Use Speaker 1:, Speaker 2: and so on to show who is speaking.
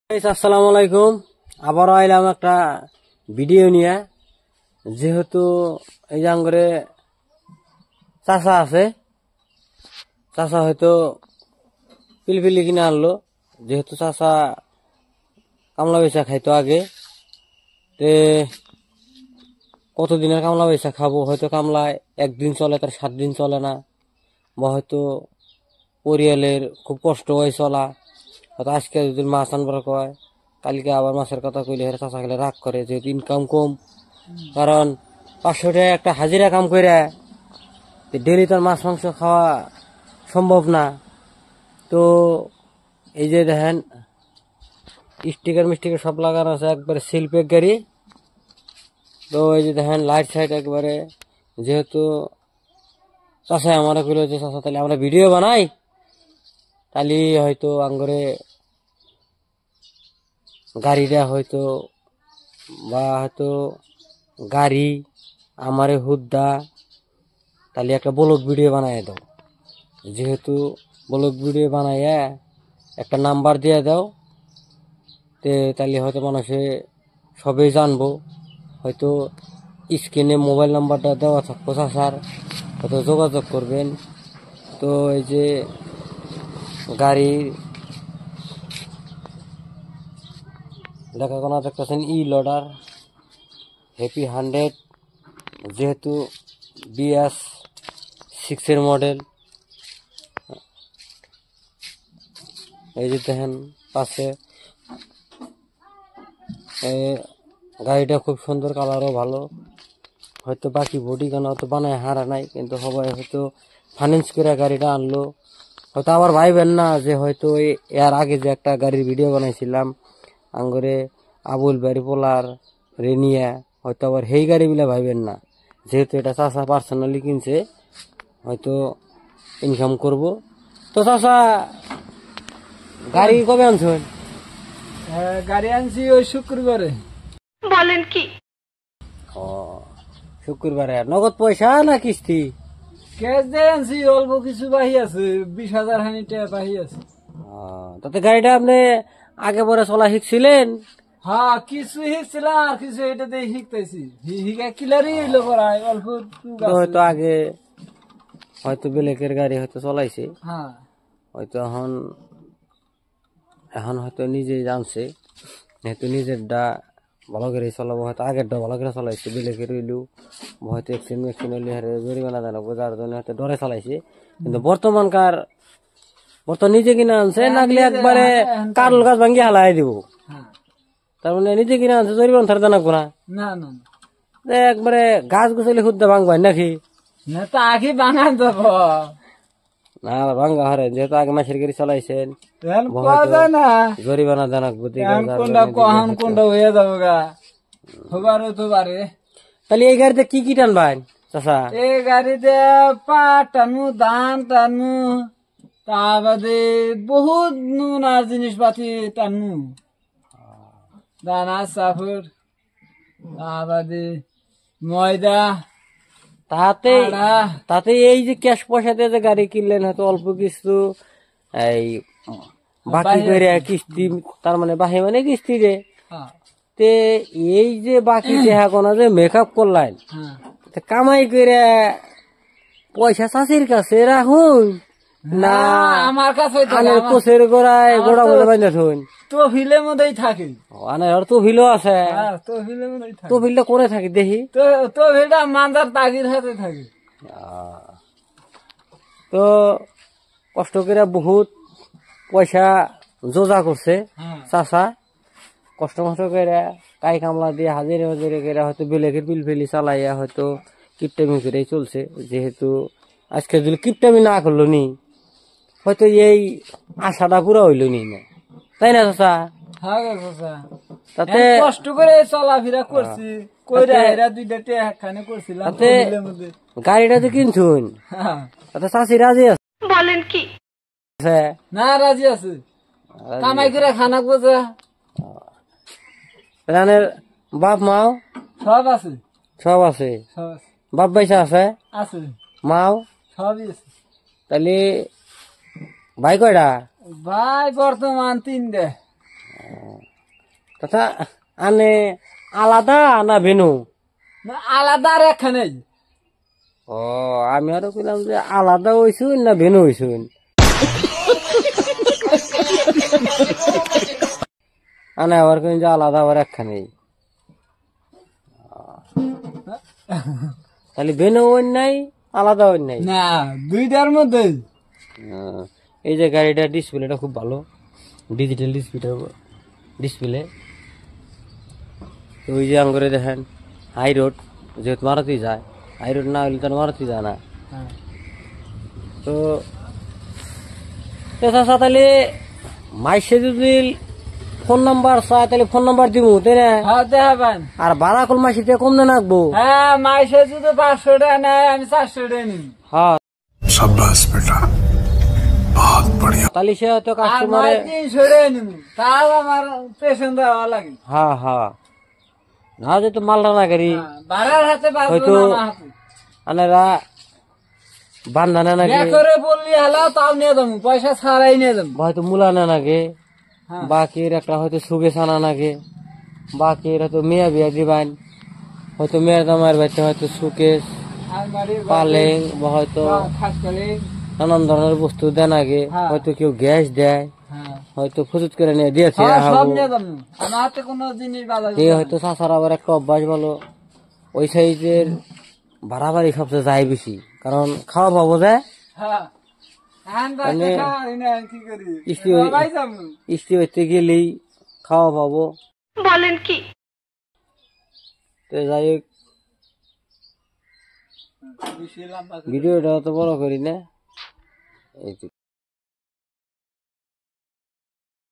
Speaker 1: আসসালামু আলাইকুম। আবারও আইলাম একটা ভিডিও নিয়ে। যেহেতু এই যে আঙ্গরে চাচা আছে, চাচা হয়তো পিলপিলি কিনে আনলো। যেহেতু চাচা কামলা বেচা খাইতো আগে, তে কতদিনের কামলা বেচা খাবো? হয়তো কামলায় একদিন চলে, তার 7 দিন চলে না, বা হয়তো পরিয়ালের খুব কষ্ট হয় চলা। হয়তো আজকে যদি মাছ আনবার কয়, কালকে আবার মাছের কথা কইলে চাচা খেলে রাগ করে, যেহেতু ইনকাম কম। কারণ 500 টাকা একটা হাজিরা কাম করে ডেলি তার মাছ মাংস খাওয়া সম্ভব না। তো এই যে দেখেন স্টিকার মিস্টিকার সব লাগানো আছে, একবারে শিল্পের গাড়ি। তো এই যে দেখেন লাইট সাইট একবারে। যেহেতু চাষা আমরা কইলো যে চাষা তাহলে আমরা ভিডিও বানাই, তাহলে হয়তো আঙ্গরে গাড়িটা হয়তো, বা হয়তো গাড়ি আমারে হুদ্দা, তাহলে একটা ব্লগ ভিডিও বানাই দাও। যেহেতু ব্লগ ভিডিও বানাইয়া একটা নাম্বার দিয়ে দাও, তাহলে হয়তো মানুষে সবাই জানবো। হয়তো স্ক্রিনে মোবাইল নাম্বারটা দেওয়া থাকবো চাষার, হয়তো যোগাযোগ করবেন। তো এই যে গাড়ির দেখাশোনা দেখতেছেন, লোডার হ্যাপি 100, যেহেতু BS6 মডেল। এই যে দেখেন পাশে গাড়িটা খুব সুন্দর, কালারও ভালো। হয়তো বাকি বডি কেন হয়তো বানায় হারা নাই, কিন্তু সবাই হয়তো ফাইন্যান্স করে গাড়িটা আনলো। হয়তো আবার ভাইবেন না যে হয়তো এর আগে যে একটা গাড়ির ভিডিও বানাইছিলাম আঙ্গরে আবুল বাড়ি পোলার রেনিয়া, হয়তো আবার সেই গাড়িগুলা ভাইবেন না। যেহেতু এটা চাচা পার্সোনালি কিনছে, হয়তো ইনকাম করব। তো চাচা গাড়ি কবে আনছেন?
Speaker 2: গাড়ি আনছি ওই শুক্রবারে।
Speaker 3: বলেন কি?
Speaker 1: ও, শুক্রবারে। নগদ পয়সা না কিস্তি?
Speaker 2: ক্যাশ দিয়ে আনছি, অল্প কিছু বাহি আছে, 20,000 হানি টাকা বাহি আছে।
Speaker 1: তাতে গাড়িটা আপনি আগে পরে চলা শিখছিলেন?
Speaker 2: হ্যাঁ, কিছু শিখছিলাম আর কিছু এটাতে শিখতেছি। শিখা ক্লিয়ারই হইলো পড়ায় অল্প।
Speaker 1: হয়তো আগে হয়তো বেলেকের গাড়ি হয়তো চলাইছে,
Speaker 2: হ্যাঁ,
Speaker 1: হয়তো এখন এখন হয়তো নিজেই জানছে, যেহেতু নিজেরটা ভালো করে চলাবো। হয়তো আগেরটা ভালো করে চলাইছে, বেলেকের হইলু হয়তো অ্যাক্সিডেন্ট হইলে জরিমানা জানাবো, যার জন্য হয়তো ডরে চালাইছে। কিন্তু বর্তমান নিজে কিনে আনছে, নাগলে একবারে কারল গাছ ভাঙ্গি হালাই দিব। তার মানে নিজে কিনে আনছে, জরিমানা থার জানাবো না।
Speaker 2: না না
Speaker 1: একবারে গাছ গুছাইলে খুদ্া ভাঙবাই নাকি?
Speaker 2: না, তা আগে বানান দেব
Speaker 1: না, ভাঙ্গা হারে, যেহেতু আগে মাসের গাড়ি চালাইছেন,
Speaker 2: না।
Speaker 1: জরিমানা জানাবো।
Speaker 2: কোনটা কখন কোনটা হয়ে যাবো গা, হবারও তো পারে।
Speaker 1: তাহলে এই গাড়িতে কি কি টানবেন চাচা?
Speaker 2: এই গাড়িতে পাট টানু, ধান টানু, তা বাদে বহুত নুন আর জিনিসপাতি টানু, দানা সাফর, তা বাদে ময়দা।
Speaker 1: তাতে এই যে ক্যাশ পয়সা দিয়ে যে গাড়ি কিনলেন, হয়তো অল্প কিছু এই বাকি করে কিস্তি, তার মানে বাহি মানে কিস্তি রে। তে এই যে বাকি দেখা কোনা যে মেকআপ করলেন, কামাই করে পয়সা চাষির কাছে রাখুন না
Speaker 2: আমার কাছে
Speaker 1: কোচের গোড়ায় গোড়া বলে বাইন্দা থুন?
Speaker 2: তো ফিলের মধ্যেই থাকে।
Speaker 1: তো ভিলো আছে,
Speaker 2: তো ফিলের মধ্যেই থাকে।
Speaker 1: তো ভিলটা করে থাকি দেখি।
Speaker 2: তো ফিলটা মান্দার তাগির হাতে থাকে।
Speaker 1: তো কষ্ট করে বহুত পয়সা জোজা করছে চাচা, কষ্ট করে কাই কামলা দিয়ে হাজিরে হাজিরে করে হয়তো বেলেগের পিলফিলি চালাইয়া হয়তো কিপটামি করে চলছে। যেহেতু আজকে যদি কিপটামি না করলো নি, হয়তো এই আশাটা পুরা হইল নি না, তাই না চাচা?
Speaker 2: তাতে কষ্ট করে চলাফেরা করছি,
Speaker 1: গাড়িটা যে কিনছুন তাতে চাষি রাজি আছে?
Speaker 3: বলেন কি?
Speaker 2: না, রাজি আছে। কামাই করে খানা বোঝা
Speaker 1: বাপ মাও
Speaker 2: সব আছে।
Speaker 1: সব আছে? বাপ পয়সা আছে?
Speaker 2: আছে।
Speaker 1: মাও
Speaker 2: সবই আছে।
Speaker 1: তাহলে ভাই কয়টা?
Speaker 2: ভাই বর্তমান 3টে।
Speaker 1: তথা আনে আলাদা না ভেনু?
Speaker 2: না আলাদা আর একখানে।
Speaker 1: ও আমি আরো কইলাম যে আলাদা হইছুন না ভেনু হইছুন। আনে আবার কইন যে আলাদা আবার একখানেই। তাহলে ভেনু হইন নাই আলাদা হইন নাই।
Speaker 2: না দুইটার মধ্যে।
Speaker 1: এই যে গাড়িটার ডিসপ্লেটা খুব ভালো, ডিজিটাল ডিসপ্লে। ওই যে আঙ্গুরে দেখেন হাই রোড, যেহেতু মারুতি যায়, হাই রোড না হইলে তো আর মারুতি যায় না। তো চাচা তাহলে মাইসে যদি ফোন নাম্বার চায় তাহলে ফোন নাম্বার দিব, তাই না?
Speaker 2: হ্যাঁ দেখাবেন।
Speaker 1: আর ভাড়া কোন মাসে দিয়ে কম দেন রাখবো।
Speaker 2: হ্যাঁ মাইসে যদি 500 টাকা নেয় আমি 400 টাকা নিই।
Speaker 1: হ্যাঁ
Speaker 4: शाबाश बेटा बहुत बढ़िया।
Speaker 1: তাহলে সে হয়তো
Speaker 2: আর
Speaker 1: কাস্টমারে
Speaker 2: 300 টাকা নিব, তাও আমার পেছন দেওয়া লাগে।
Speaker 1: হ্যাঁ হ্যাঁ না যেহেতু মালটা না গাড়ি
Speaker 2: ভাড়ার হাতে বাঁচবো
Speaker 1: হয়তো
Speaker 2: না আমার হাতে।
Speaker 1: আনারা বান্ধানা নাকি
Speaker 2: বিয়া করে বললি হলো তাও নিয়ে যাবো, পয়সা ছাড়াই নিয়ে যাবো।
Speaker 1: হয়তো মুলানা নাগে,
Speaker 2: হ্যাঁ।
Speaker 1: বাকির একটা হয়তো সুগে সানা নাগে, বাকির হয়তো মেয়া বিয়া দিবান, হয়তো মেয়ের দামার বাড়িতে হয়তো সুকেশ
Speaker 2: আলমারি
Speaker 1: পালেং বা হয়তো
Speaker 2: খাট করে।
Speaker 1: নানান ধরনের বস্তু দেন আগে,
Speaker 2: হ্যাঁ।
Speaker 1: হয়তো কেউ গ্যাস দেয়,
Speaker 2: হ্যাঁ
Speaker 1: হয়তো ফুজুত করে নিয়ে দিয়েছে।
Speaker 2: হ্যাঁ, সব নিয়ে যাবো, আমার হাতে কোনো জিনিস বাধা
Speaker 1: এই হয়তো চাষার আবার একটা অভ্যাস ভালো, ওই সাইজের বাড়াবাড়ি সবচেয়ে যায় বেশি, কারণ খাওয়া পাবো যায়
Speaker 2: হ্যাঁ এখন বাচ্চা
Speaker 1: মানে
Speaker 2: খাওয়াই না, কি করি
Speaker 1: স্ত্রী হই-
Speaker 2: সবাই যাবো।
Speaker 1: স্ত্রী হইতে গেলেই খাওয়া পাবো।
Speaker 3: বলেন কি?
Speaker 1: তো যাই হোক,
Speaker 2: বেশি লম্বা করে।
Speaker 1: ভিডিওটা অত বড় করি না, এই